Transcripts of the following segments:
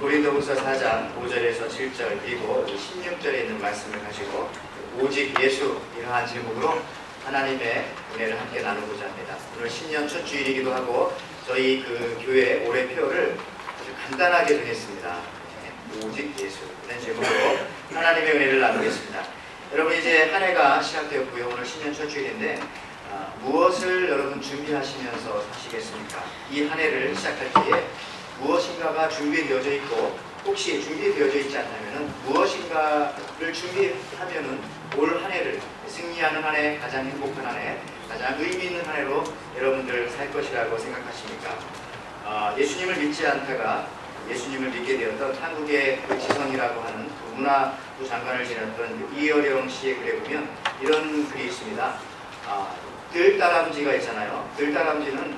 고린도후서 4장 5절에서 7절 그리고 16절에 있는 말씀을 가지고 오직 예수 이러한 제목으로 하나님의 은혜를 함께 나누고자 합니다. 오늘 신년 첫 주일이기도 하고 저희 그 교회 올해 표를 아주 간단하게 정했습니다. 오직 예수 이런 제목으로 하나님의 은혜를 나누겠습니다. 여러분 이제 한 해가 시작되었고요. 오늘 신년 첫 주일인데 무엇을 여러분 준비하시면서 사시겠습니까? 이 한 해를 시작할 때에 무엇인가가 준비되어져 있고 혹시 준비되어져 있지 않다면 무엇인가를 준비하면 올 한 해를 승리하는 한 해, 가장 행복한 한 해, 가장 의미 있는 한 해로 여러분들 살 것이라고 생각하십니까? 예수님을 믿지 않다가 예수님을 믿게 되었던 한국의 그 지성이라고 하는 그 문화부 장관을 지냈던 이어령 씨의 글에 보면 이런 글이 있습니다. 들다람쥐가 있잖아요. 들다람쥐는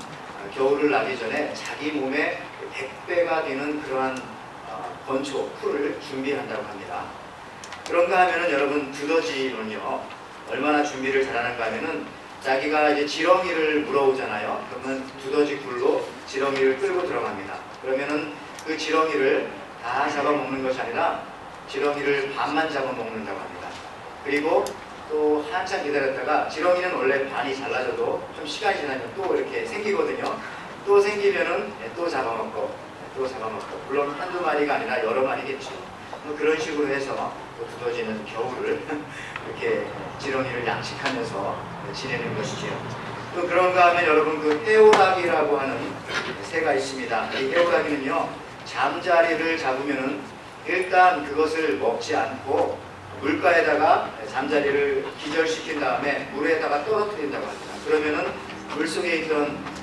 겨울을 나기 전에 자기 몸에 100배가 되는 그러한 건초, 풀을 준비한다고 합니다. 그런가 하면은 여러분 두더지는요 얼마나 준비를 잘하는가 하면은 자기가 이제 지렁이를 물어오잖아요. 그러면 두더지 굴로 지렁이를 끌고 들어갑니다. 그러면은 그 지렁이를 다 잡아먹는 것이 아니라 지렁이를 반만 잡아먹는다고 합니다. 그리고 또 한참 기다렸다가 지렁이는 원래 반이 잘라져도 좀 시간이 지나면 또 이렇게 생기거든요. 또 생기면은 또 잡아먹고 또 잡아먹고 물론 한두 마리가 아니라 여러 마리겠죠. 뭐 그런 식으로 해서 또 두더지는 겨울을 이렇게 지렁이를 양식하면서 지내는 것이지요. 또 그런가 하면 여러분 그 해오라기라고 하는 새가 있습니다. 이 해오라기는요 잠자리를 잡으면은 일단 그것을 먹지 않고 물가에다가 잠자리를 기절시킨 다음에 물에다가 떨어뜨린다고 합니다. 그러면은 물속에 있던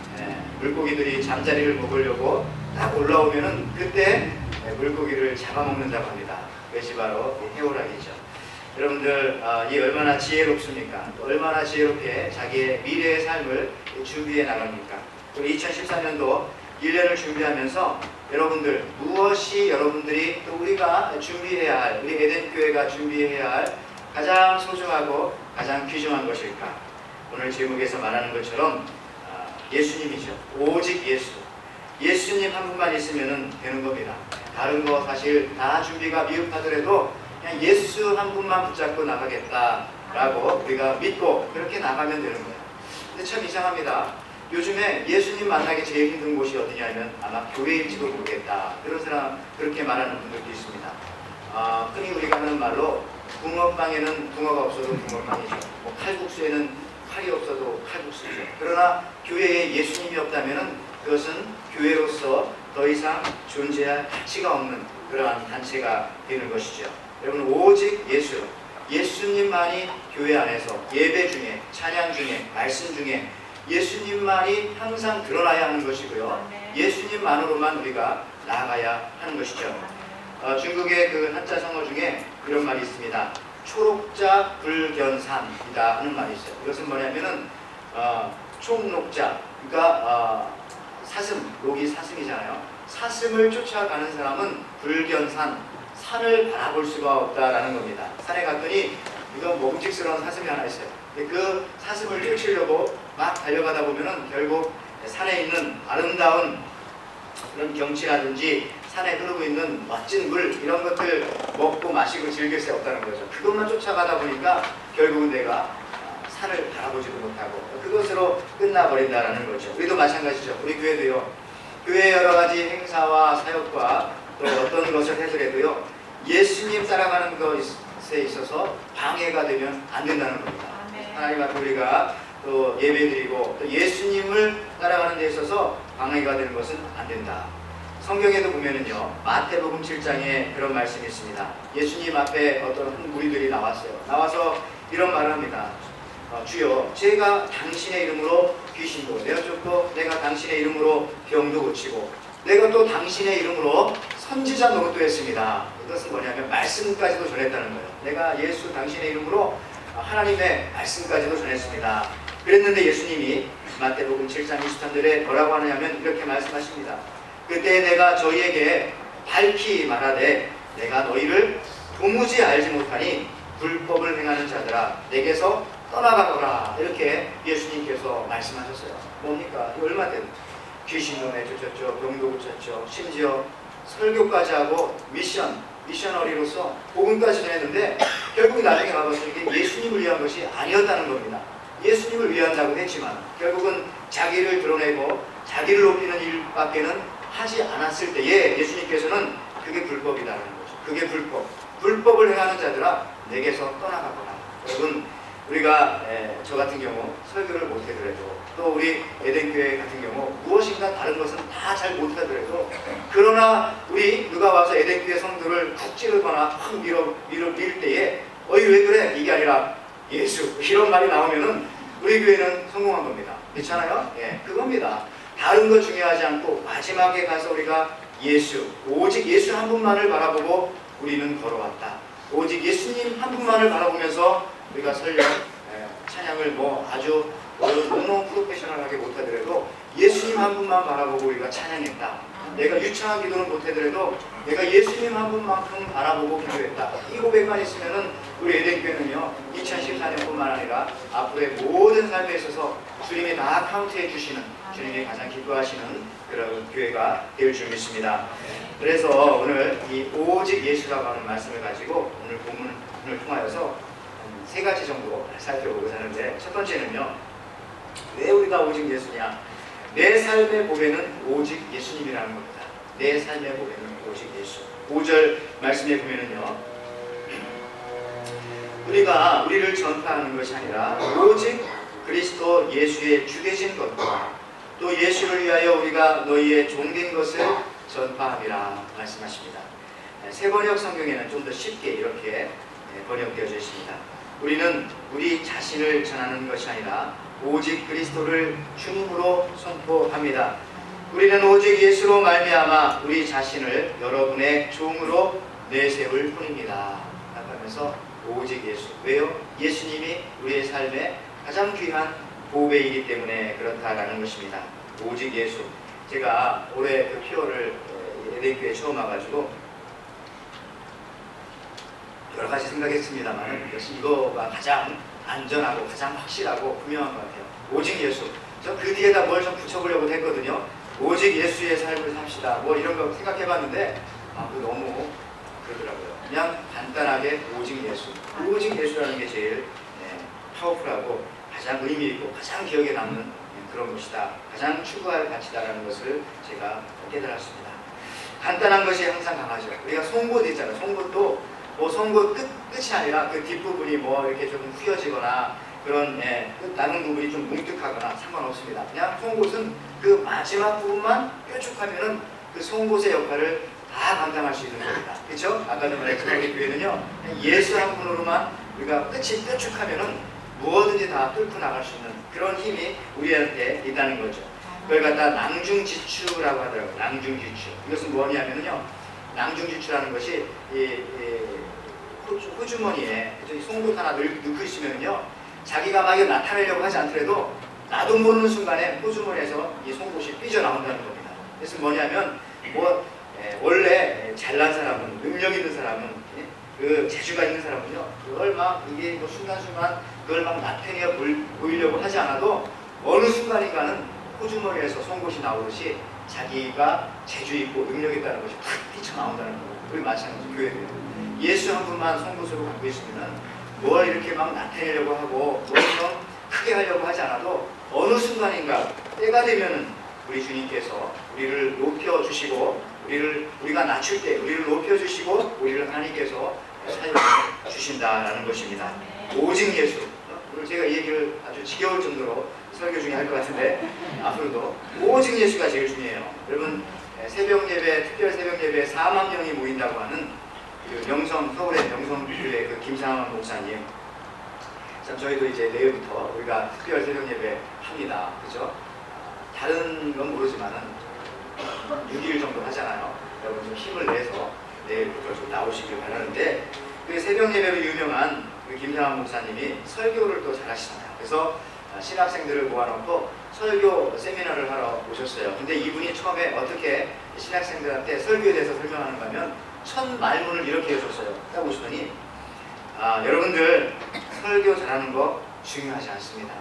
물고기들이 잠자리를 먹으려고 딱 올라오면은 그때 물고기를 잡아먹는다고 합니다. 그것이 바로 해오라기죠. 여러분들 이 얼마나 지혜롭습니까? 얼마나 지혜롭게 자기의 미래의 삶을 준비해 나갑니까? 우리 2014년도 1년을 준비하면서 여러분들 무엇이 여러분들이 또 우리가 준비해야 할 우리 에덴교회가 준비해야 할 가장 소중하고 가장 귀중한 것일까? 오늘 제목에서 말하는 것처럼 예수님이죠. 오직 예수. 예수님 한 분만 있으면 되는 겁니다. 다른 거 사실 다 준비가 미흡하더라도 그냥 예수 한 분만 붙잡고 나가겠다라고 우리가 믿고 그렇게 나가면 되는 거예요. 근데 참 이상합니다. 요즘에 예수님 만나기 제일 힘든 곳이 어디냐면 아마 교회일지도 모르겠다. 그런 사람 그렇게 말하는 분들도 있습니다. 흔히 우리가 하는 말로 붕어빵에는 붕어가 없어도 붕어빵이죠. 뭐 칼국수에는 칼이 없어도 칼국수죠. 그러나 교회에 예수님이 없다면 그것은 교회로서 더 이상 존재할 가치가 없는 그러한 단체가 되는 것이죠. 여러분 오직 예수, 예수님만이 교회 안에서 예배 중에 찬양 중에 말씀 중에 예수님만이 항상 드러나야 하는 것이고요. 예수님만으로만 우리가 나아가야 하는 것이죠. 중국의 그 한자 성어 중에 이런 말이 있습니다. 초록자 불견산이다 하는 말이 있어요. 이것은 뭐냐면은 총록자, 그러니까 사슴, 녹이 사슴이잖아요. 사슴을 쫓아가는 사람은 불견산, 산을 바라볼 수가 없다라는 겁니다. 산에 갔더니 이거 먹음직스러운 사슴이 하나 있어요. 그 사슴을 쫓으려고 막 달려가다 보면은 결국 산에 있는 아름다운 그런 경치라든지 산에 흐르고 있는 멋진 물 이런 것들 먹고 마시고 즐길 수 없다는 거죠. 그것만 쫓아가다 보니까 결국은 내가 산을 바라보지도 못하고 그것으로 끝나버린다는 거죠. 우리도 마찬가지죠. 우리 교회도요. 교회의 여러 가지 행사와 사역과 또 어떤 것을 해서라도요. 예수님 따라가는 것에 있어서 방해가 되면 안 된다는 겁니다. 하나님 앞에 우리가 또 예배드리고 또 예수님을 따라가는 데 있어서 방해가 되는 것은 안 된다. 성경에도 보면은요 마태복음 7장에 그런 말씀이 있습니다. 예수님 앞에 어떤 무리들이 나왔어요. 나와서 이런 말을 합니다. 주여 제가 당신의 이름으로 귀신도 내어쫓고 내가 당신의 이름으로 병도 고치고 내가 또 당신의 이름으로 선지자 노릇도 했습니다. 이것은 뭐냐면 말씀까지도 전했다는 거예요. 내가 예수 당신의 이름으로 하나님의 말씀까지도 전했습니다. 그랬는데 예수님이 마태복음 7장 23절에 뭐라고 하느냐면 이렇게 말씀하십니다. 그때 내가 저희에게 밝히 말하되 내가 너희를 도무지 알지 못하니 불법을 행하는 자들아 내게서 떠나가거라. 이렇게 예수님께서 말씀하셨어요. 뭡니까? 얼마 된 귀신도 내쫓았죠. 병도 고쳤죠. 심지어 설교까지 하고 미셔너리로서 복음까지 전했는데 결국 나중에 가봐서 이게 예수님을 위한 것이 아니었다는 겁니다. 예수님을 위한다고 했지만 결국은 자기를 드러내고 자기를 높이는 일밖에는 하지 않았을 때에 예수님께서는 그게 불법이라는 거죠. 그게 불법을 행하는 자들아 내게서 떠나가거라. 여러분 우리가 저 같은 경우 설교를 못하더라도 또 우리 에덴교회 같은 경우 무엇인가 다른 것은 다 잘 못하더라도 그러나 우리 누가 와서 에덴교회 성도를 쿡 찌르거나 확 밀 때에 어이 왜 그래? 이게 아니라 예수 이런 말이 나오면은 우리 교회는 성공한 겁니다. 그렇잖아요? 예, 그겁니다. 다른 거 중요하지 않고 마지막에 가서 우리가 예수, 오직 예수 한 분만을 바라보고 우리는 걸어왔다. 오직 예수님 한 분만을 바라보면서 우리가 설령 찬양을 뭐 아주 너무 프로페셔널하게 못하더라도 예수님 한 분만 바라보고 우리가 찬양했다. 내가 유창한 기도는 못하더라도 내가 예수님 한 분만큼 바라보고 기도했다. 이 고백만 있으면은 우리 에덴교회는요 2014년뿐만 아니라 앞으로의 모든 삶에 있어서 주님이 다 카운트해 주시는 주님이 가장 기뻐하시는 그런 교회가 될 줄 믿습니다. 그래서 오늘 이 오직 예수라고 하는 말씀을 가지고 오늘 본문을 통하여서 세 가지 정도 살펴보고자 하는데 첫 번째는요 왜 우리가 오직 예수냐? 내 삶의 보배는 오직 예수님이라는 겁니다. 내 삶의 보배는 오직 예수. 5절 말씀에 보면은요 우리를 전파하는 것이 아니라 오직 그리스도 예수의 주되신 것과 또 예수를 위하여 우리가 너희의 종된 것을 전파함이라 말씀하십니다. 새번역 성경에는 좀 더 쉽게 이렇게 번역되어져 있습니다. 우리는 우리 자신을 전하는 것이 아니라 오직 그리스도를 주님으로 선포합니다. 우리는 오직 예수로 말미암아 우리 자신을 여러분의 종으로 내세울 뿐입니다. 하면서 오직 예수. 왜요? 예수님이 우리의 삶에 가장 귀한 보배이기 때문에 그렇다라는 것입니다. 오직 예수. 제가 올해 그 피어를 에덴교회에 처음 와가지고 여러 가지 생각했습니다만 역시 이거가 가장 안전하고 가장 확실하고 분명한 것 같아요. 오직 예수. 저 그 뒤에다 뭘 좀 붙여보려고 했거든요. 오직 예수의 삶을 삽시다. 뭐 이런 거 생각해봤는데 그거 너무 그러더라고요. 그냥 간단하게 오직 예수. 오직 예수라는 게 제일 파워풀하고 가장 의미 있고 가장 기억에 남는 그런 것이다. 가장 추구할 가치다라는 것을 제가 깨달았습니다. 간단한 것이 항상 강하죠. 우리가 송곳 있잖아요. 송곳도 뭐 송곳 끝이 아니라 그 뒷부분이 뭐 이렇게 좀 휘어지거나 그런 남은 부분이 좀 뭉툭하거나 상관없습니다. 그냥 송곳은 그 마지막 부분만 뾰족하면은 그 송곳의 역할을 다 감당할 수 있는 겁니다. 그렇죠? 아까도 말했지만 우리 교회는요 예수 한 분으로만 우리가 끝이 뾰족하면은 무엇든지 다 뚫고 나갈 수 있는 그런 힘이 우리한테 있다는 거죠. 그걸 갖다 낭중지추라고 하더라고요. 낭중지추. 이것은 뭐냐면요 낭중지추라는 것이 호주머니에 송곳 하나 넣고 있으면요 자기가 막 나타내려고 하지 않더라도 나도 모르는 순간에 호주머니에서 이 송곳이 삐져나온다는 겁니다. 그래서 뭐냐면 원래 잘난 사람은 능력 있는 사람은 그 재주가 있는 사람은요 그걸 막 이게 순간순간 그걸 막 나타내 보이려고 하지 않아도 어느 순간인가는 호주머니에서 송곳이 나오듯이 자기가 재주 있고 능력 있다는 것이 팍 뛰쳐나온다는 거예요. 우리 마찬가지로 교회는 예수 한 분만 송곳으로 갖고 있으면 뭘 이렇게 막 나타내려고 하고 뭘 좀 크게 하려고 하지 않아도 어느 순간인가 때가 되면은 우리 주님께서 우리를 높여주시고 우리가 낮출 때 우리를 높여주시고 우리를 하나님께서 사용해 주신다라는 것입니다. 오직 예수. 오늘 제가 이 얘기를 아주 지겨울 정도로 설교 중에 할 것 같은데 앞으로도 오직 예수가 제일 중요해요. 여러분 새벽 예배, 특별 새벽 예배에 4만 명이 모인다고 하는 그 서울의 명성교회 그 김상환 목사님. 참 저희도 이제 내일부터 우리가 특별 새벽 예배 합니다. 그죠? 다른 건 모르지만은 6일 정도 하잖아요. 여러분 좀 힘을 내서 내일부터 좀 나오시길 바라는데 그 새벽 예배로 유명한 그 김상환 목사님이 설교를 또 잘하시잖아요. 그래서 신학생들을 모아놓고 설교 세미나를 하러 오셨어요. 근데 이분이 처음에 어떻게 신학생들한테 설교에 대해서 설명하는가 하면 첫 말문을 이렇게 해줬어요. 딱 오시더니 여러분들 설교 잘하는 거 중요하지 않습니다.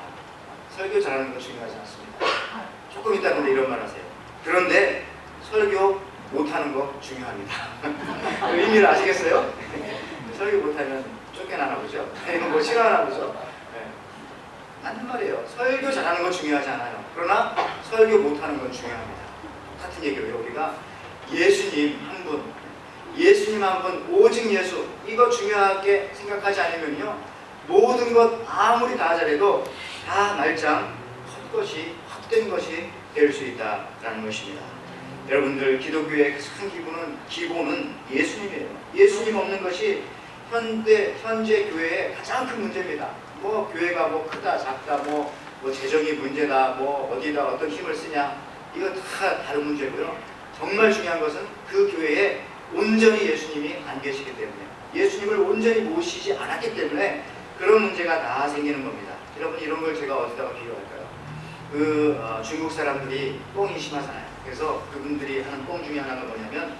설교 잘하는 거 중요하지 않습니다. 조금 이따 근데 이런 말 하세요. 그런데 설교 못하는 거 중요합니다. 그 의미를 아시겠어요? 설교 못하면 쫓겨나나 보죠? 이건 뭐 싫어하나 보죠? 맞는 말이에요. 설교 잘하는 건 중요하지 않아요. 그러나 설교 못하는 건 중요합니다. 같은 얘기예요. 우리가 예수님 한 분, 예수님 한 분, 오직 예수, 이거 중요하게 생각하지 않으면요, 모든 것 아무리 다 잘해도 다 말짱 헛것이, 헛된 것이 될 수 있다라는 것입니다. 여러분들, 기독교의 큰 기본은 예수님이에요. 예수님 없는 것이 현재 교회의 가장 큰 문제입니다. 뭐 교회가 뭐 크다 작다, 뭐 재정이 문제다, 뭐 어디다 어떤 힘을 쓰냐, 이거 다 다른 문제고요. 정말 중요한 것은 그 교회에 온전히 예수님이 안 계시기 때문에, 예수님을 온전히 모시지 않았기 때문에 그런 문제가 다 생기는 겁니다. 여러분, 이런 걸 제가 어디다가 비교할까요? 중국 사람들이 뻥이 심하잖아요. 그래서 그분들이 하는 뻥 중에 하나가 뭐냐면,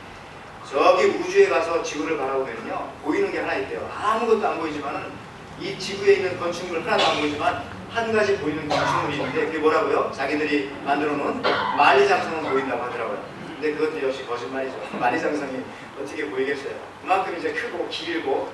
저기 우주에 가서 지구를 바라보면요, 보이는 게 하나 있대요. 아무것도 안 보이지만은, 이 지구에 있는 건축물 하나도 안 보이지만 한 가지 보이는 건축물이 있는데, 그게 뭐라고요? 자기들이 만들어 놓은 만리장성은 보인다고 하더라고요. 근데 그것도 역시 거짓말이죠. 만리장성이 어떻게 보이겠어요? 그만큼 이제 크고 길고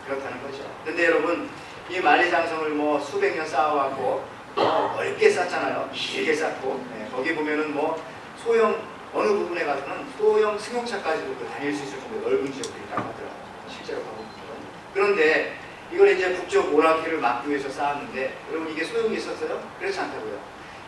그렇다는 거죠. 근데 여러분, 이 만리장성을 뭐 수백 년 쌓아왔고 넓게 쌓잖아요. 길게 쌓고, 거기 보면은 뭐 소형, 어느 부분에 가서는 소형 승용차까지도 다닐 수 있을 정도의 넓은 지역들이 딱 하더라고요. 실제로 가보면. 그런데 이걸 이제 북쪽 오락기를 막기 위해서 쌓았는데, 여러분, 이게 소용이 있었어요? 그렇지 않다고요.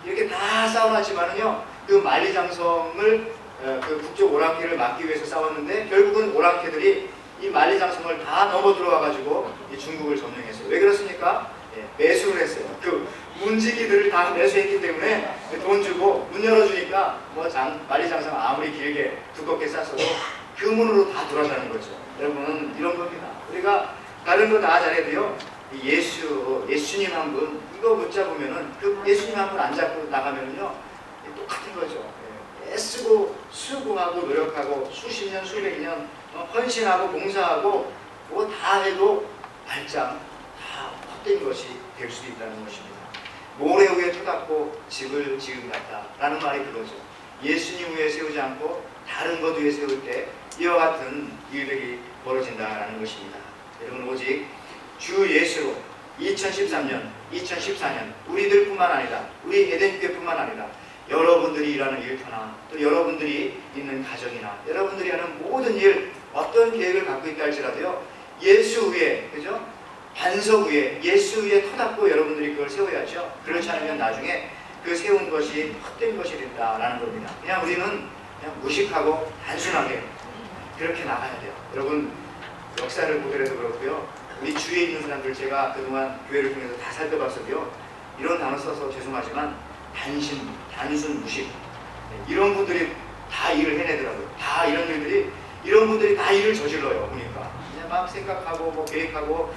이렇게 다 쌓아놨지만은요, 그 만리장성을 그 북쪽 오락기를 막기 위해서 쌓았는데, 결국은 오락기들이 이 만리장성을 다 넘어 들어와가지고 이 중국을 점령했어요. 왜 그렇습니까? 매수를 했어요. 그 문지기들을 다 매수했기 때문에 돈 주고 문 열어주니까 뭐 만리장성 아무리 길게 두껍게 쌌어도 그 문으로 다 들어가는 거죠. 여러분은 이런 겁니다. 우리가 다른 거 다 잘해도요, 예수님 한 분, 이거 붙잡으면은, 그 예수님 한 분 안 잡고 나가면은요, 똑같은 거죠. 애쓰고 수고하고 노력하고 수십 년, 수백 년 헌신하고 봉사하고 뭐 다 해도 말짱 다 헛된 것이 될 수도 있다는 것입니다. 모래 위에 토닥고 집을 지은 같다라는 말이 그거죠. 예수님 위에 세우지 않고 다른 것 위에 세울 때 이와 같은 일들이 벌어진다라는 것입니다. 여러분, 오직 주 예수로 2013년, 2014년 우리들뿐만 아니라, 우리 에덴교회뿐만 아니라 여러분들이 일하는 일터나 또 여러분들이 있는 가정이나 여러분들이 하는 모든 일, 어떤 계획을 갖고 있다 할지라도요, 예수 위에, 그죠? 반석 위에, 예수 위에 터닫고 여러분들이 그걸 세워야죠. 그렇지 않으면 나중에 그 세운 것이 헛된 것이 된다라는 겁니다. 그냥 우리는 그냥 무식하고 단순하게 그렇게 나가야 돼요. 여러분, 역사를 보더라도 그렇고요, 우리 주위에 있는 사람들, 제가 그동안 교회를 통해서 다 살펴봤어도요, 이런 단어 써서 죄송하지만 단순 무식, 이런 분들이 다 일을 해내더라고요. 다 이런 분들이 다 일을 저질러요. 보니까 그냥 막 생각하고 뭐 계획하고,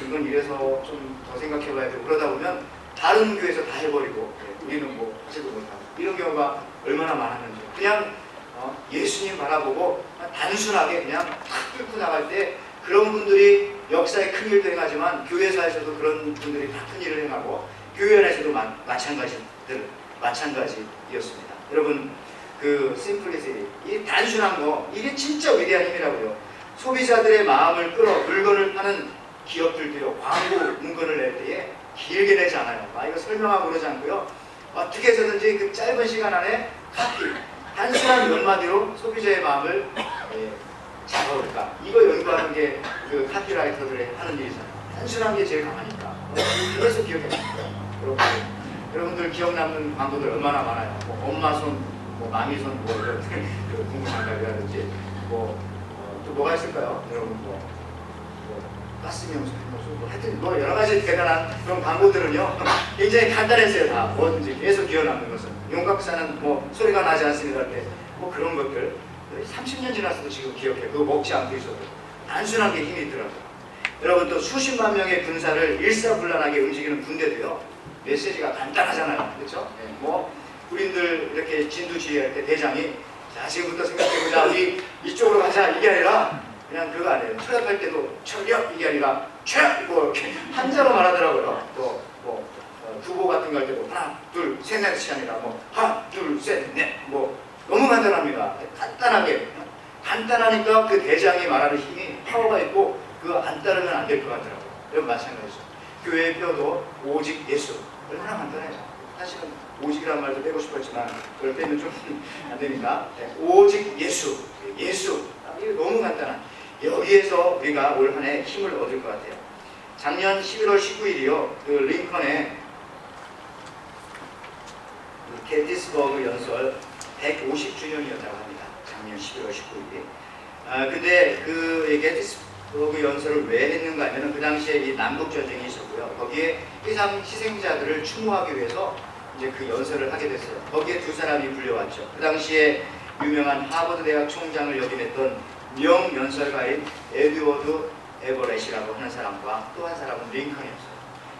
이건 이래서 좀 더 생각해봐야 되고, 그러다 보면 다른 교회에서 다 해버리고, 우리는 뭐 하지도 못하고, 이런 경우가 얼마나 많았는지. 그냥 예수님 바라보고 단순하게 그냥 탁 뚫고 나갈 때, 그런 분들이 역사에 큰 일도 행하지만 교회사에서도 그런 분들이 다 큰 일을 행하고, 교회 안에서도 마찬가지였습니다. 여러분, 그 심플리시티, 이 단순한 거, 이게 진짜 위대한 힘이라고요. 소비자들의 마음을 끌어 물건을 파는 기업들도요, 광고 문건을 낼 때에 길게 내지 않아요. 이거 설명하고 그러지 않고요, 어떻게 해서든지 그 짧은 시간 안에 단순한 몇 마디로 소비자의 마음을 잡아올까, 이거 연구하는 게 그 카피라이터들의 하는 일이잖아요. 단순한 게 제일 강하니까. 그래서 기억해 주세요. 여러분들 기억 남는 광고들 얼마나 많아요. 뭐 엄마 손, 뭐 마미 손, 뭐 이런 그 공부장갑이라든지, 또 뭐가 있을까요? 여러분, 가스명수, 뭐 하여튼 뭐 여러 가지 대단한 그런 광고들은요, 굉장히 간단했어요. 다 뭐든지 계속 기억 남는 것은. 용각사는 뭐 소리가 나지 않습니다 할 때, 뭐 그런 것들 30년 지났어도 지금 기억해. 그거 먹지 않고 있어도 단순한 게 힘이 있더라고요. 여러분, 또 수십만 명의 군사를 일사불란하게 움직이는 군대도요, 메시지가 간단하잖아요. 그렇죠? 뭐 군인들 이렇게 진두지휘할 때 대장이, 자, 지금부터 생각해보자, 우리 이쪽으로 가자, 이게 아니라 그냥 그거 아니에요. 철학할 때도 철력, 이게 아니라 철, 뭐 이렇게 한자로 말하더라고요. 또 구보 같은 거 할 때도 하나 둘 셋 넷이 아니라 뭐 하나 둘 셋 넷, 뭐 너무 간단합니다. 간단하니까 그 대장이 말하는 힘이 파워가 있고 그거 안 따르면 안 될 것 같더라고요. 여러분 마찬가지죠. 교회의 뼈도 오직 예수. 얼마나 간단해요. 사실은 오직이라는 말도 빼고 싶었지만 그걸 빼면 좀 안 되니까 오직 예수. 예수. 이게 너무 간단한. 여기에서 우리가 올 한 해 힘을 얻을 것 같아요. 작년 11월 19일이요. 그 링컨의 게티스버그 연설 150주년이었다고 합니다. 작년 11월 19일이. 근데 그 게티스버그 연설을 왜 했는가 하면 그 당시에 이 남북전쟁이 있었고요. 거기에 희생자들을 추모하기 위해서 이제 그 연설을 하게 됐어요. 거기에 두 사람이 불려왔죠. 그 당시에 유명한 하버드 대학 총장을 역임했던 명연설가인 에드워드 에버렛이라고 하는 사람과 또 한 사람은 링컨이었어요.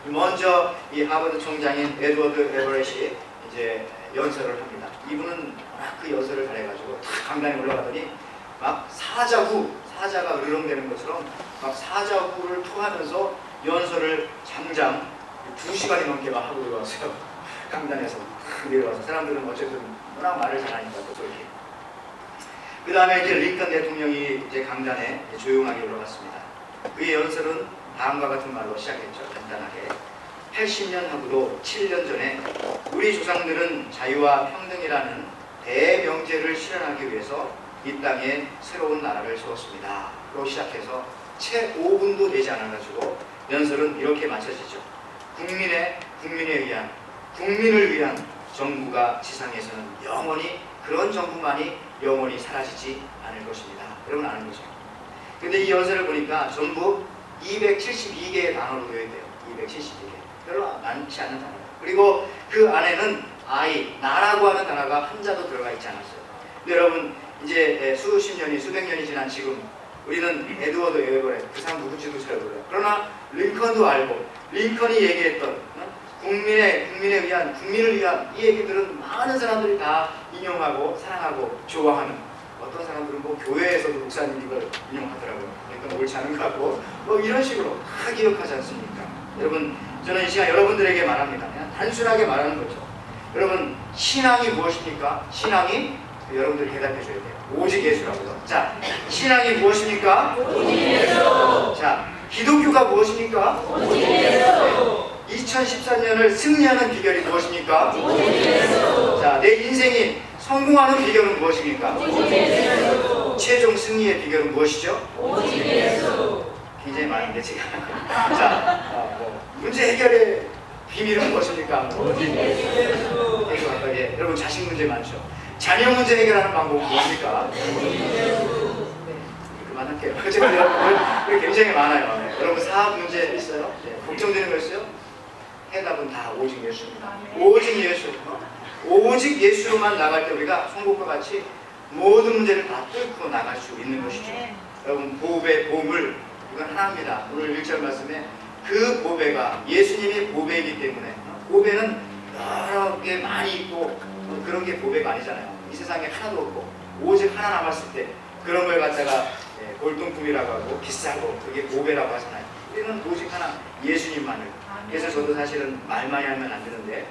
먼저 이 하버드 총장인 에드워드 에버렛이 이제 연설을 합니다. 이분은 막 그 연설을 잘해가지고 다 강단에 올라가더니 막 사자가 으르렁대는 것처럼 막 사자구를 토하면서 연설을 장장 2시간이 넘게 막 하고 들어왔어요. 강단에서 내려와서 사람들은 어쨌든 워낙 말을 잘하니까 또 그렇게. 그 다음에 이제 링컨 대통령이 이제 강단에 조용하게 올라갔습니다. 그의 연설은 다음과 같은 말로 시작했죠. 간단하게. 80년 하고도 7년 전에 우리 조상들은 자유와 평등이라는 대명제를 실현하기 위해서 이 땅에 새로운 나라를 세웠습니다. 로 시작해서 채 5분도 되지 않아가지고 연설은 이렇게 마쳐지죠. 국민을 위한 정부가 지상에서는 영원히 그런 정부만이 영원히 사라지지 않을 것입니다. 여러분 아는 거죠. 근데 이 연설을 보니까 전부 272개의 단어로 되어 있대요. 272개. 별로 많지 않은 단어. 그리고 그 안에는 나라고 하는 단어가 한자도 들어가 있지 않았어요. 근데 여러분 이제 수십 년이 수백 년이 지난 지금 우리는 에드워드 에버렛 그 사람 누구지도 잘 몰라요. 그러나 링컨도 알고 링컨이 얘기했던 국민을 위한 이 얘기들은 많은 사람들이 다 인용하고 사랑하고 좋아하는, 어떤 사람들은 뭐 교회에서도 목사님 이걸 인용하더라고요. 그러니까 옳지 않은 것 같고 뭐 이런 식으로 다 기억하지 않습니까? 여러분 저는 이 시간 여러분들에게 말합니다. 그냥 단순하게 말하는 거죠. 여러분 신앙이 무엇입니까? 신앙이 여러분들 대답해 줘야 돼요. 오직 예수라고요. 자, 신앙이 무엇입니까? 오직 예수. 자, 기독교가 무엇입니까? 오직 예수. 2014년을 승리하는 비결이 무엇입니까? 오직 예수. 자, 내 인생이 성공하는 비결은 무엇입니까? 오직 예수. 최종 승리의 비결은 무엇이죠? 오직 예수. 굉장히 많은데 지금. 자, 문제 해결의 비밀은 무엇입니까? 오직 예수. 여러분 자식 문제 많죠? 자녀 문제 해결하는 방법은 무엇입니까? 그만할게요. 여러분 굉장히 많아요. 네. 여러분 사업 문제 있어요? 네. 걱정되는 거 있어요? 해답은 다 오직 예수입니다. 오직 예수. 오직 예수로만 나갈 때 우리가 송곳과 같이 모든 문제를 다 뚫고 나갈 수 있는 것이죠. 여러분 보배, 보물 이건 하나입니다. 오늘 1절 말씀에 그 보배가 예수님이 보배이기 때문에, 보배는 여러 개 많이 있고 그런 게 보배가 아니잖아요. 이 세상에 하나도 없고 오직 하나 남았을 때 그런 걸 갖다가 골동품이라고 하고 비싸고 그게 보배라고 하잖아요. 우리는 오직 하나 예수님만을. 그래서 저도 사실은 말 많이 하면 안 되는데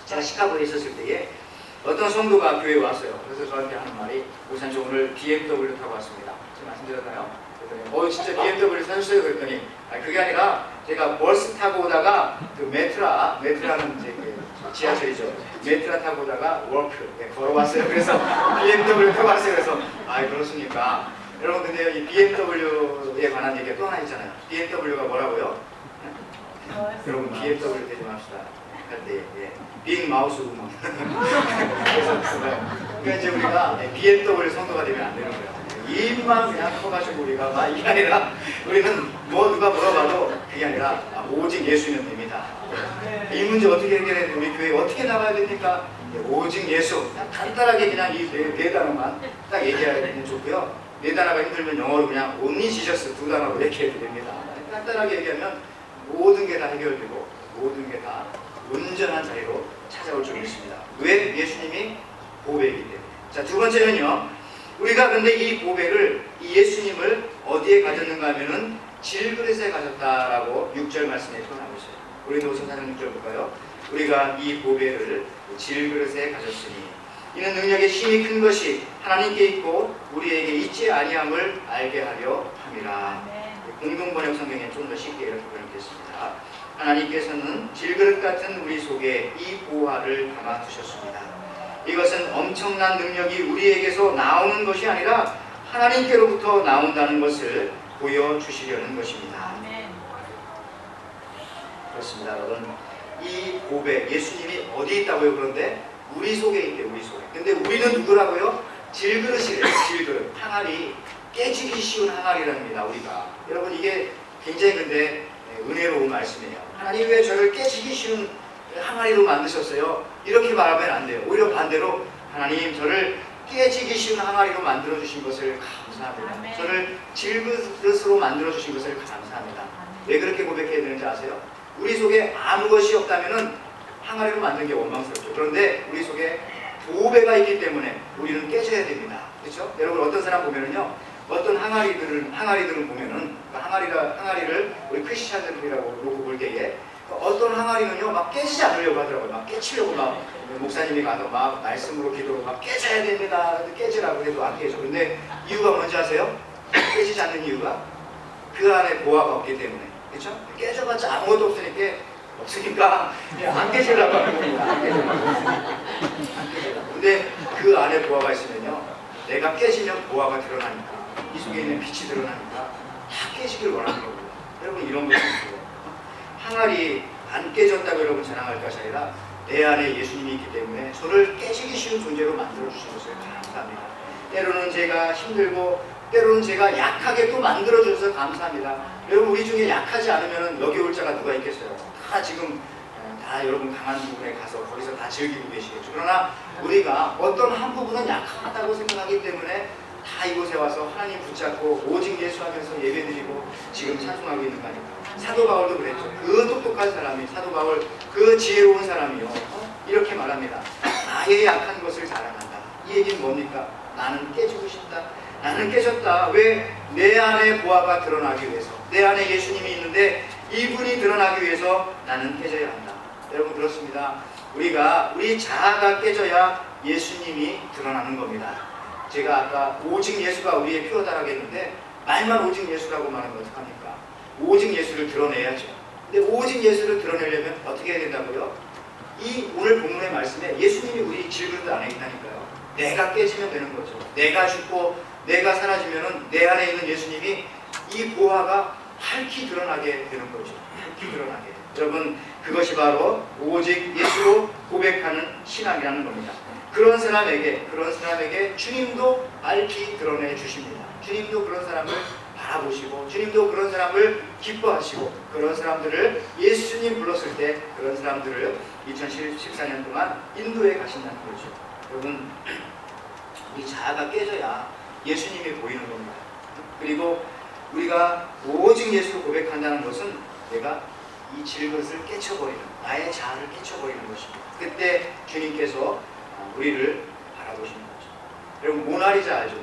제가 시카고에 있었을 때에 어떤 성도가 교회에 왔어요. 그래서 저한테 하는 말이 목사님 저 오늘 BMW 타고 왔습니다. 제가 말씀드렸나요? 그랬더니 진짜 BMW 사셨어요? 그랬더니 그게 아니라 제가 버스 타고 오다가 그 메트라는 이제 지하철이죠. 메트라 타고 오다가 워크 걸어왔어요. 그래서 BMW 타고 왔어요. 그래서 그렇습니까? 여러분 근데 이 BMW에 관한 얘기가 또 하나 있잖아요. BMW가 뭐라고요? 여러분 BMW 되지 맙시다. 할 때 빅 마우스 우먼. 그러니까 이제 우리가 BMW 성도가 되면 안 되는 거예요. 입만 그냥 커가지고 우리가 막 이게 아니라 우리는 누가 물어봐도 그게 아니라 오직 예수면 됩니다. 이 문제 어떻게 해결해야 돼? 우리 교회 어떻게 나가야 됩니까? 오직 예수. 그냥 간단하게 그냥 이 네 단어만 딱 얘기하면 좋고요. 네 단어가 힘들면 영어로 그냥 only Jesus 2단어로 얘기해도 됩니다. 간단하게 얘기하면 모든 게 다 해결되고 모든 게 다 온전한 자리로 찾아올 줄 믿습니다. 왜? 예수님이 보배이기 때문에. 자, 두 번째는요. 우리가 근데 이 보배를, 이 예수님을 어디에 가졌는가 하면은 질그릇에 가졌다라고 6절 말씀에 표현하고 있어요. 우리도 4장 6절 볼까요? 우리가 이 보배를 질그릇에 가졌으니. 이는 능력의 힘이 큰 것이 하나님께 있고 우리에게 있지 아니함을 알게 하려 함이라. 공동번역 성경에 좀 더 쉽게 이렇게 번역했습니다. 하나님께서는 질그릇 같은 우리 속에 이 보화를 담아 두셨습니다. 이것은 엄청난 능력이 우리에게서 나오는 것이 아니라 하나님께로부터 나온다는 것을 보여주시려는 것입니다. 그렇습니다, 여러분. 이 고백, 예수님이 어디 있다고요? 그런데 우리 속에 있대, 우리 속에. 근데 우리는 누구라고요? 질그릇이래요, 질그릇. 항아리, 깨지기 쉬운 항아리랍니다, 우리가. 여러분, 이게 굉장히 근데 은혜로운 말씀이에요. 하나님 왜 저를 깨지기 쉬운 항아리로 만드셨어요? 이렇게 말하면 안 돼요. 오히려 반대로 하나님 저를 깨지기 쉬운 항아리로 만들어주신 것을 감사합니다. 아멘. 저를 질그릇으로 만들어주신 것을 감사합니다. 왜 그렇게 고백해야 되는지 아세요? 우리 속에 아무 것이 없다면 항아리로 만든 게 원망스럽죠. 그런데 우리 속에 보배가 있기 때문에 우리는 깨져야 됩니다. 그렇죠? 여러분 어떤 사람 보면은요, 어떤 항아리들은 보면은 항아리를 우리 크리스찬들이라고 놓고 볼 때에 어떤 항아리는요 막 깨지지 않으려고 하더라고요. 막 깨치려고 막 목사님이 가서 막 말씀으로 기도로 막 깨져야 됩니다. 깨지라고 해도 안 깨져. 근데 이유가 뭔지 아세요? 깨지지 않는 이유가 그 안에 보화가 없기 때문에. 그렇죠? 깨져봤자 아무것도 없으니까 안 깨지려고 하는 겁니다. 안 깨지려고. 근데 그 안에 보화가 있으면요, 내가 깨지면 보화가 드러나니까, 이 속에 있는 빛이 드러나니까 다 깨지길 원하는 겁니다. 여러분 이런 거 있어요. 항아리 안 깨졌다고 여러분 자랑할 것이 아니라 내 안에 예수님이 있기 때문에 저를 깨지기 쉬운 존재로 만들어주신 것을 감사합니다. 때로는 제가 힘들고 때로는 제가 약하게 또 만들어줘서 감사합니다. 여러분 우리 중에 약하지 않으면 여기 올 자가 누가 있겠어요? 다 지금 다 여러분 강한 부분에 가서 거기서 다 즐기고 계시겠죠. 그러나 우리가 어떤 한 부분은 약하다고 생각하기 때문에 다 이곳에 와서 하나님 붙잡고 오직 예수 하면서 예배드리고 지금 찬송하고 있는 거 아닙니까? 사도 바울도 그랬죠. 그 똑똑한 사람이, 사도 바울 그 지혜로운 사람이요, 이렇게 말합니다. 나의 약한 것을 자랑한다. 이 얘기는 뭡니까? 나는 깨지고 싶다. 나는 깨졌다. 왜? 내 안에 보화가 드러나기 위해서. 내 안에 예수님이 있는데 이분이 드러나기 위해서 나는 깨져야 한다. 여러분 그렇습니다. 우리 자아가 깨져야 예수님이 드러나는 겁니다. 제가 아까 오직 예수가 우리의 표어다라겠는데 말만 오직 예수라고 말하면 어떡합니까? 오직 예수를 드러내야죠. 근데 오직 예수를 드러내려면 어떻게 해야 된다고요? 이 오늘 본문의 말씀에 예수님이 우리 질그릇 안에 있다니까요. 내가 깨지면 되는 거죠. 내가 죽고 내가 사라지면은 내 안에 있는 예수님이 이 보화가 밝히 드러나게 되는 거죠. 밝히 드러나게. 여러분 그것이 바로 오직 예수로 고백하는 신앙이라는 겁니다. 그런 사람에게 주님도 밝히 드러내 주십니다. 주님도 그런 사람을 바라보시고 주님도 그런 사람을 기뻐하시고 그런 사람들을 예수님 불렀을 때 그런 사람들을 2014년 동안 인도에 가신다는 거죠. 여러분 우리 자아가 깨져야 예수님이 보이는 겁니다. 그리고 우리가 오직 예수를 고백한다는 것은 내가 이 질것을 깨쳐버리는, 나의 자아를 깨쳐버리는 것입니다. 그때 주님께서 우리를 바라보시는 거죠. 여러분 모나리자 알죠?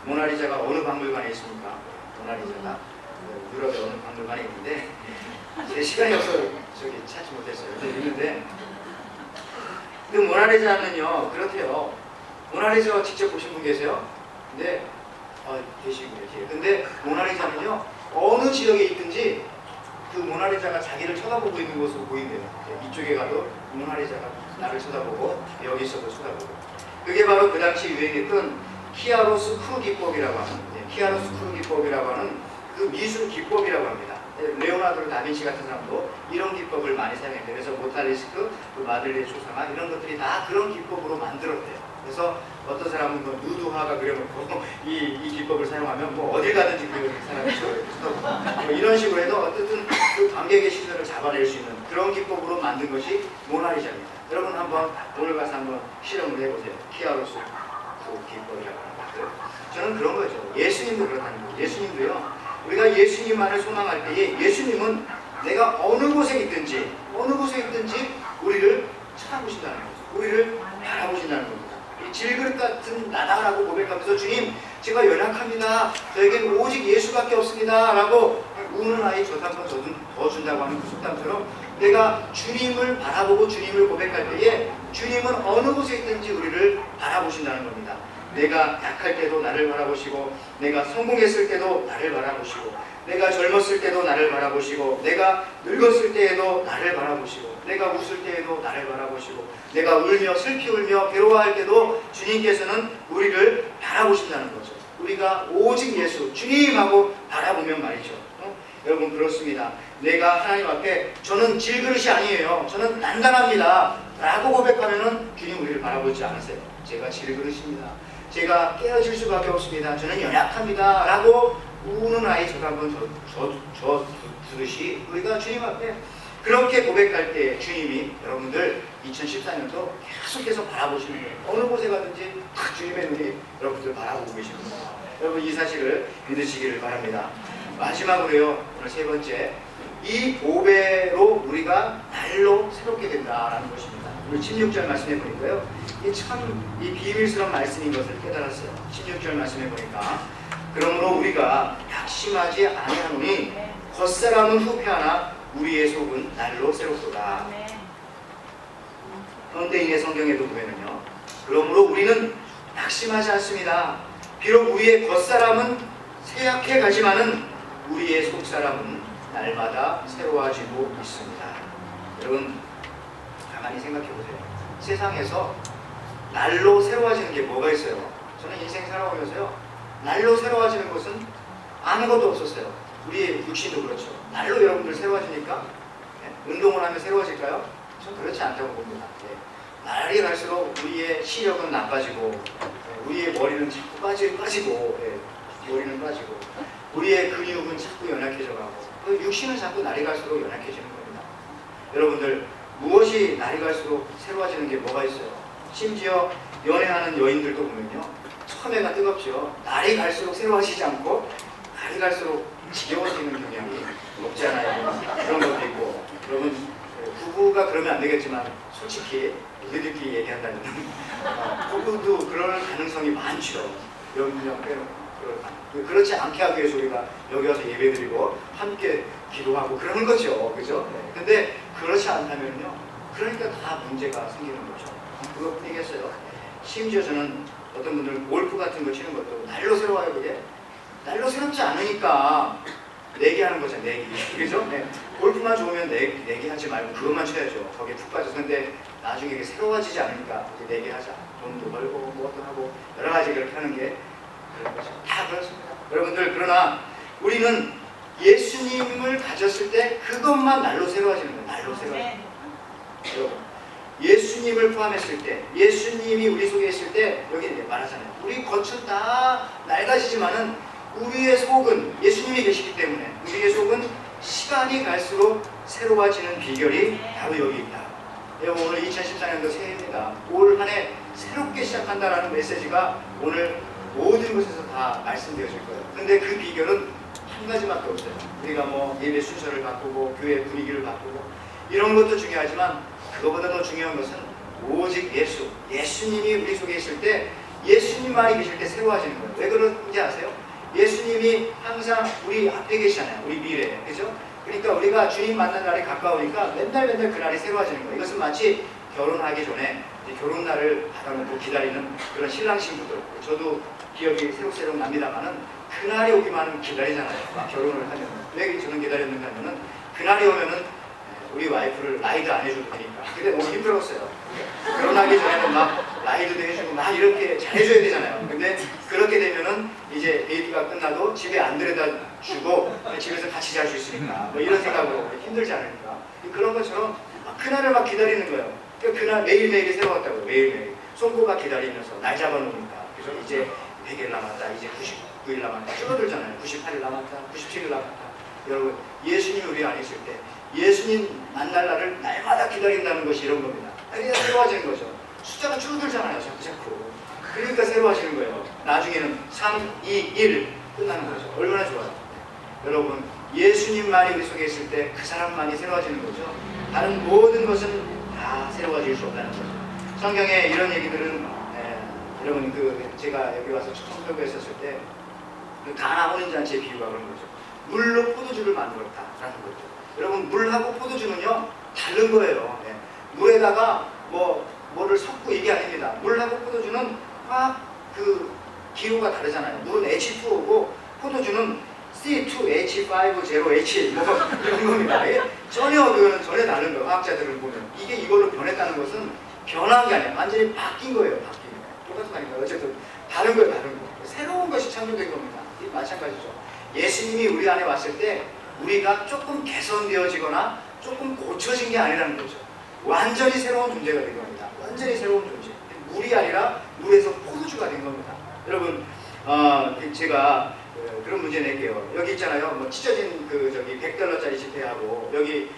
모나리자가 어느 박물관에 있습니까? 모나리자가 유럽의 어느 박물관에 있는데 제 시간이 없어서 저기 찾지 못했어요. 근데 있는데 그 모나리자는요 그렇대요. 모나리자 직접 보신 분 계세요? 근데 계시군요. 근데 모나리자는요 어느 지역에 있든지 그 모나리자가 자기를 쳐다보고 있는 것으로 보인대요. 이쪽에 가도 모나리자가 나를 쳐다보고 여기 있어도 쳐다보고. 그게 바로 그 당시 유행했던 키아로스쿠르 기법이라고 하는, 키아로스쿠르 기법이라고 하는 그 미술 기법이라고 합니다. 레오나르도 다빈치 같은 사람도 이런 기법을 많이 사용했대요. 그래서 모탈리스크, 마들레 초상화 이런 것들이 다 그런 기법으로 만들었대요. 그래서 어떤 사람은 뭐 누드화가 그려놓고 이 기법을 사용하면 뭐 어딜 가든지 그 사람이 쳐다보고 뭐 이런 식으로 해서 어쨌든 그 관객의 시선을 잡아낼 수 있는 그런 기법으로 만든 것이 모나리자입니다. 여러분 한번 오늘 가서 한번 실험을 해보세요. 키아로스 그 기법이라고 합니다. 저는 그런 거죠. 예수님도 그렇다는 거예요. 예수님도요. 우리가 예수님만을 소망할 때에 예수님은 내가 어느 곳에 있든지 우리를 쳐다보신다는 거죠. 우리를 바라보신다는 겁니다. 이 질그릇 같은 나다라고 고백하면서 주님 제가 연약합니다. 저에겐 오직 예수밖에 없습니다. 라고 우는 아이 젖 한 번 더 준다고 하는 그 속담처럼 내가 주님을 바라보고 주님을 고백할 때에 주님은 어느 곳에 있든지 우리를 바라보신다는 겁니다. 내가 약할 때도 나를 바라보시고, 내가 성공했을 때도 나를 바라보시고, 내가 젊었을 때도 나를 바라보시고, 내가 늙었을 때에도 나를 바라보시고, 내가 웃을 때에도 나를 바라보시고, 내가 울며 슬피 울며 괴로워할 때도 주님께서는 우리를 바라보신다는 거죠. 우리가 오직 예수, 주님하고 바라보면 말이죠. 여러분 그렇습니다. 내가 하나님 앞에 저는 질그릇이 아니에요, 저는 단단합니다 라고 고백하면은 주님 우리를 바라보지 않으세요. 제가 질그릇입니다, 제가 깨어질 수밖에 없습니다, 저는 연약합니다 라고 우는 아이 저도 한번 저 두듯이 우리가 주님 앞에 그렇게 고백할 때 주님이 여러분들 2014년도 계속해서 바라보시는 거예요. 어느 곳에 가든지 딱 주님의 눈이 여러분들 바라보고 계시는 거예요. 여러분 이 사실을 믿으시기를 바랍니다. 마지막으로요, 오늘 세 번째, 이 보배로 우리가 날로 새롭게 된다라는 것입니다. 우리 16절 말씀해 보니까요, 이게 참 이 비밀스러운 말씀인 것을 깨달았어요. 16절 말씀해 보니까 그러므로 우리가 약심하지 아니하노니 겉사람은 후패하나 우리의 속은 날로 새롭도다. 현대인의 성경에도 보면은요, 그러므로 우리는 낙심하지 않습니다. 비록 우리의 겉사람은 쇠약해 가지만은 우리의 속사람은 날마다 새로워지고 있습니다. 여러분 가만히 생각해 보세요. 세상에서 날로 새로워지는 게 뭐가 있어요? 저는 인생 살아오면서요, 날로 새로워지는 것은 아무것도 없었어요. 우리의 육신도 그렇죠. 날로 여러분들 새로워지니까 운동을 하면 새로워질까요? 전 그렇지 않다고 봅니다. 날이 갈수록 우리의 시력은 나빠지고, 우리의 머리는 자꾸 빠지고, 머리는 빠지고, 우리의 근육은 자꾸 연약해져가고, 육신은 자꾸 날이 갈수록 연약해지는 겁니다. 여러분들 무엇이 날이 갈수록 새로워지는 게 뭐가 있어요? 심지어 연애하는 여인들도 보면요, 처음에가 뜨겁죠. 날이 갈수록 새로워지지 않고 날이 갈수록 지겨워지는 경향이 없지 않아요. 그런 것도 있고, 여러분 부부가 그러면 안 되겠지만 솔직히 우리들끼리 얘기한다면 부부도 그럴 가능성이 많죠. 여러분 그렇지 않게 하기 위해서 우리가 여기 와서 예배드리고 함께 기도하고 그러는 거죠. 그죠? 근데 그렇지 않다면요, 그러니까 다 문제가 생기는 거죠. 그것뿐이겠어요. 심지어 저는 어떤 분들은 골프 같은 거 치는 것도 날로 새로워요. 그게 날로 새롭지 않으니까 내기하는 거죠. 내기. 그죠? 네. 골프만 좋으면 내기 하지 말고 그것만 쳐야죠. 거기에 푹 빠져서. 근데 나중에 이게 새로워지지 않으니까 이제 내기하자, 돈도 벌고 뭐도 하고 여러 가지 그렇게 하는 게 그런 거죠. 다 그렇습니다. 여러분들, 그러나 우리는 예수님을 가졌을 때 그것만 날로 새로워지는 거예요. 날로 새로워지는 거예요. 여러분, 예수님을 포함했을 때, 예수님이 우리 속에 있을 때, 여기 말하잖아요. 우리 겉은 다 낡아지지만은 우리의 속은 예수님이 계시기 때문에 우리의 속은 시간이 갈수록 새로워지는 비결이 바로 여기 있다. 오늘 2014년도 새해입니다. 올 한 해 새롭게 시작한다라는 메시지가 오늘 모든 곳에서 다 말씀되어질 거예요. 근데 그 비결은 한 가지밖에 없어요. 우리가 뭐 예배 순서를 바꾸고 교회 분위기를 바꾸고 이런 것도 중요하지만 그거보다 더 중요한 것은 오직 예수님이 우리 속에 있을 때, 예수님만이 계실 때 새로워지는 거예요. 왜 그런지 아세요? 예수님이 항상 우리 앞에 계시잖아요. 우리 미래에. 그죠? 그러니까 우리가 주님 만난 날이 가까우니까 맨날 그날이 새로워지는 거예요. 이것은 마치 결혼하기 전에 결혼날을 받아놓고 기다리는 그런 신랑 신부들. 저도 기억이 새록새록 납니다만은 그날이 오기만 하면 기다리잖아요. 결혼을 하면. 왜 저는 기다렸는가 하면은 그날이 오면은 우리 와이프를 라이드 안 해줘도 되니까. 근데 너무 힘들었어요. 결혼하기 전에는 막 라이드도 해주고 막 이렇게 잘해줘야 되잖아요. 근데 그렇게 되면은 이제 데이트가 끝나도 집에 안 데려다 주고 집에서 같이 잘 수 있으니까 뭐 이런 생각으로 힘들지 않으니까. 그런 것처럼 그날을 막 기다리는 거예요. 그날 매일매일이 새로웠다고요. 매일매일 손꼽아 기다리면서 날 잡아놓으니까. 그래서 이제 100일 남았다, 이제 99일 남았다, 줄어들잖아요. 98일 남았다, 97일 남았다. 여러분, 예수님이 우리 안에 있을 때 예수님 만날 날을 날마다 기다린다는 것이 이런 겁니다. 그러니까 새로워지는 거죠. 숫자가 줄어들잖아요. 자꾸. 그러니까 새로워지는 거예요. 나중에는 3, 2, 1 끝나는 거죠. 얼마나 좋아요. 여러분, 예수님만이 우리 속에 있을 때 그 사람만이 새로워지는 거죠. 다른 모든 것은 다 새로워질 수 없다는 거죠. 성경에 이런 얘기들은 여러분 제가 여기 와서 처음 설교했었을 때 가나 혼인잔치의 비유가 그런 거죠. 물로 포도주를 만들었다라는 거죠. 여러분, 물하고 포도주는요 다른 거예요. 물에다가 뭐 뭐를 섞고 이게 아닙니다. 물하고 포도주는 화학 그 기호가 다르잖아요. 물은 H2O고 포도주는 C2H5OH 뭐 이런 겁니다. 이게 그거는 전혀 다른 거예요. 화학자들을 보면 이게 이걸로 변했다는 것은 변한 게 아니라 완전히 바뀐 거예요. 바뀐 거. 똑같은 말이니까 어쨌든 다른 거예요. 다른 거. 새로운 것이 창조된 겁니다. 마찬가지죠. 예수님이 우리 안에 왔을 때 우리가 조금 개선되어지거나 조금 고쳐진 게 아니라는 거죠. 완전히 새로운 존재가 된 겁니다. 완전히 새로운 존재. 물이 아니라 물에서 포도주가 된 겁니다. 여러분, 제가 그런 문제 낼게요. 여기 있잖아요. 뭐 찢어진 그 저기 $100짜리 지폐하고 여기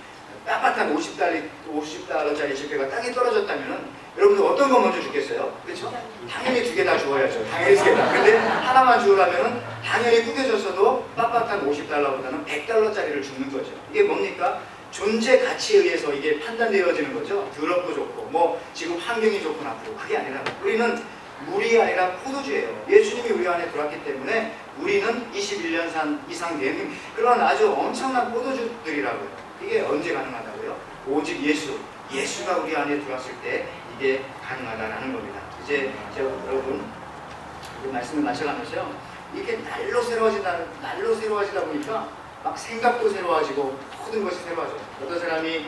빳빳한 $50짜리 지폐가 땅에 떨어졌다면은 여러분들 어떤 거 먼저 주겠어요? 그렇죠? 당연히 두 개 다 주어야죠. 당연히 두 개 다. 근데 하나만 주우라면은 당연히 구겨졌어도 빳빳한 $50보다는 $100짜리를 주는 거죠. 이게 뭡니까? 존재 가치에 의해서 이게 판단되어지는 거죠. 더럽고 좋고 뭐 지금 환경이 좋고 나쁘고 그게 아니라 우리는 물이 아니라 포도주예요. 예수님이 우리 안에 들어왔기 때문에 우리는 21년 이상 된 그런 아주 엄청난 포도주들이라고요. 이게 언제 가능하다고요? 오직 예수가 우리 안에 들어왔을 때 이게 가능하다라는 겁니다. 이제 제가 여러분 말씀을 마쳐가면서요. 이렇게 날로 새로워지다 보니까 막 생각도 새로워지고 모든 것이 새로워져요. 어떤 사람이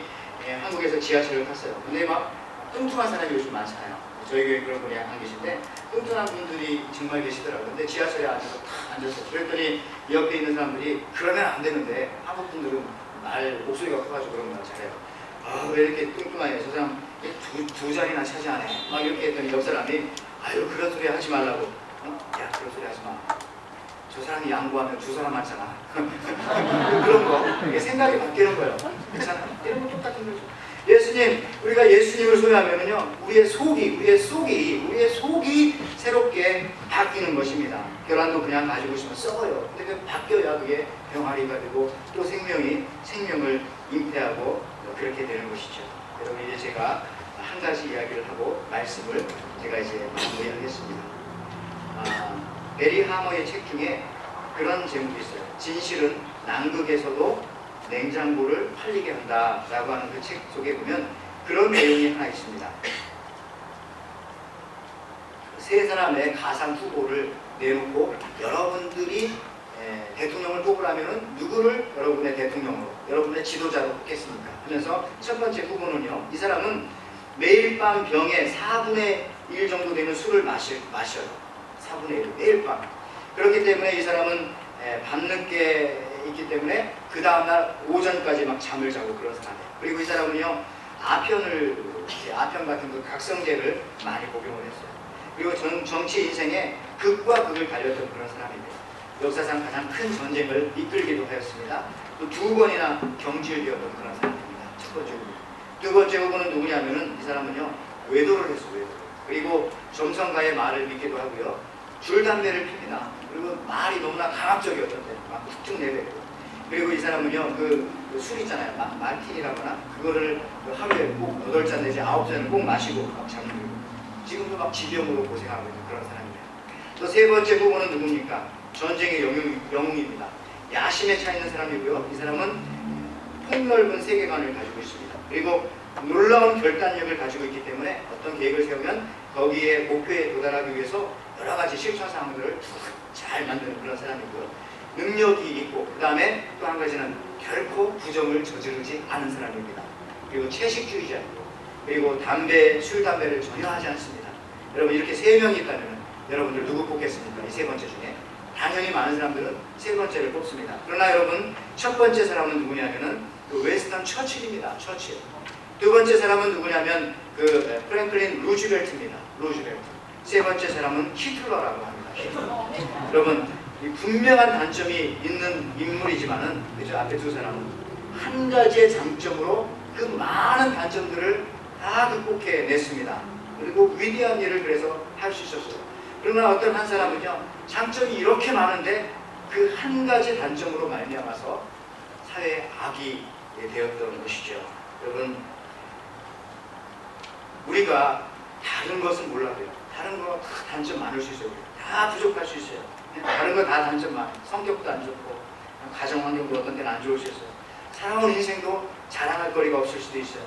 한국에서 지하철을 탔어요. 근데 막 뚱뚱한 사람이 요즘 많잖아요. 저희 교회 그런 분이 한 계신데 뚱뚱한 분들이 정말 계시더라고요. 근데 지하철에 앉아서 탁 앉았어요. 그랬더니 옆에 있는 사람들이 그러면 안 되는데 한국 분들은 목소리가 커가지고 그런 거 잘해요. 왜 이렇게 뚱뚱하냐. 저 사람 두 자리나 차지하네. 막 이렇게 했더니 옆 사람이 아유 그런 소리 하지 말라고. 야 그런 소리 하지 마. 저 사람이 양보하면 두 사람 많잖아. 그런 거. 이게 생각이 바뀌는 거예요. 괜찮아요? 이런 거 똑같은 거죠. 우리가 예수님을 소유하면요, 우리의 속이 새롭게 바뀌는 것입니다. 계란도 그냥 가지고 있으면 썩어요. 근데 그 바뀌어야 그게 병아리가 되고 또 생명을 잉태하고 그렇게 되는 것이죠. 여러분 이제 제가 한 가지 이야기를 하고 말씀을 제가 이제 마무리하겠습니다. 베리 하머의 책 중에 그런 제목이 있어요. 진실은 남극에서도 냉장고를 팔리게 한다라고 하는 그 책 속에 보면 그런 내용이 하나 있습니다. 세 사람의 가상 후보를 내놓고 여러분들이 대통령을 뽑으라면 누구를 여러분의 대통령으로, 여러분의 지도자로 뽑겠습니까? 하면서 첫 번째 후보는요, 이 사람은 매일 밤 병에 4분의 1 정도 되는 술을 마셔요. 4분의 1, 매일 밤. 그렇기 때문에 이 사람은 밤늦게 있기 때문에 그 다음날 오전까지 막 잠을 자고 그런 사람이에요. 그리고 이 사람은요, 아편 같은 그 각성제를 많이 복용을 했어요. 그리고 정치 인생에 극과 극을 달렸던 그런 사람입니다. 역사상 가장 큰 전쟁을 이끌기도 하였습니다. 또 2번이나 경질되었던 그런 사람입니다. 첫 번째 후보. 두 번째 후보는 누구냐면은 이 사람은요, 외도를 했어요. 외도. 그리고 점성가의 말을 믿기도 하고요. 줄 담배를 핍니다. 그리고 말이 너무나 강압적이었던데 막 툭툭 내뱉고. 그리고 이 사람은요, 그 술 있잖아요. 말티니라거나 그거를 하루에 꼭 8잔 내지 9잔을 꼭 마시고 막 잠들고. 지금도 막 지병으로 고생하고 있는 그런 사람이에요. 또 세 번째 후보는 누굽니까? 전쟁의 영웅입니다. 야심에 차 있는 사람이고요. 이 사람은 폭넓은 세계관을 가지고 있습니다. 그리고 놀라운 결단력을 가지고 있기 때문에 어떤 계획을 세우면 거기에 목표에 도달하기 위해서 여러 가지 실천 사항들을 잘 만드는 그런 사람이고요. 능력이 있고, 그 다음에 또 한 가지는 결코 부정을 저지르지 않은 사람입니다. 그리고 채식주의자이고, 그리고 술, 담배를 전혀 하지 않습니다. 여러분 이렇게 세 명이 있다면 여러분들 누구 뽑겠습니까? 이 세 번째 중에 당연히 많은 사람들은 세 번째를 뽑습니다. 그러나 여러분 첫 번째 사람은 누구냐면은 그 윈스턴 처칠입니다. 처칠. 두 번째 사람은 누구냐면 그 프랭클린 루즈벨트입니다. 루즈벨트. 세 번째 사람은 히틀러라고 합니다. 히틀러. 여러분 이 분명한 단점이 있는 인물이지만은 그죠? 앞에 두 사람은 한 가지의 장점으로 그 많은 단점들을 다 극복해냈습니다. 그리고 위대한 일을 그래서 할 수 있었어요. 그러나 어떤 한 사람은요, 장점이 이렇게 많은데 그 한 가지 단점으로 말미암아서 사회의 악이 되었던 것이죠. 여러분, 우리가 다른 것은 몰라도요, 다른 거 단점 많을 수 있어요. 다 부족할 수 있어요. 다른 거 다 단점 많아요. 성격도 안 좋고, 가정 환경도 어떤 때는 안 좋을 수 있어요. 살아온 인생도 자랑할 거리가 없을 수도 있어요.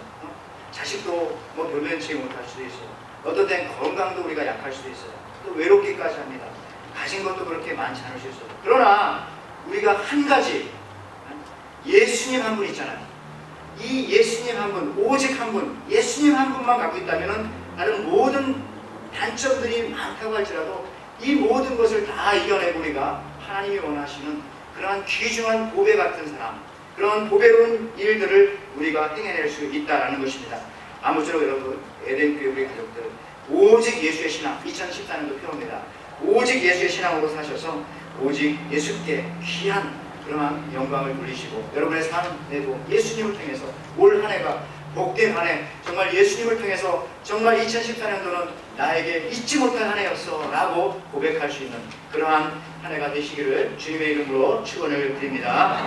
자식도 뭐 별로인지 못할 수도 있어요. 어떤 때는 건강도 우리가 약할 수도 있어요. 또 외롭기까지 합니다. 가진 것도 그렇게 많지 않을 수 있어요. 그러나 우리가 한 가지, 예수님 한 분 있잖아요. 이 예수님 한 분, 오직 한 분, 예수님 한 분만 갖고 있다면 다른 모든 단점들이 많다고 할지라도 이 모든 것을 다 이겨내고 우리가 하나님이 원하시는 그러한 귀중한 보배 같은 사람, 그런 보배로운 일들을 우리가 행해낼 수 있다는 것입니다. 아무쪼록 여러분, 에덴교회 우리 가족들은 오직 예수의 신앙, 2014년도 표어입니다. 오직 예수의 신앙으로 사셔서 오직 예수께 귀한 그러한 영광을 돌리시고 여러분의 삶에도 예수님을 통해서 올 한 해가 복된 한 해, 정말 예수님을 통해서 정말 2014년도는 나에게 잊지 못할 한 해였어 라고 고백할 수 있는 그러한 한 해가 되시기를 주님의 이름으로 축원을 드립니다.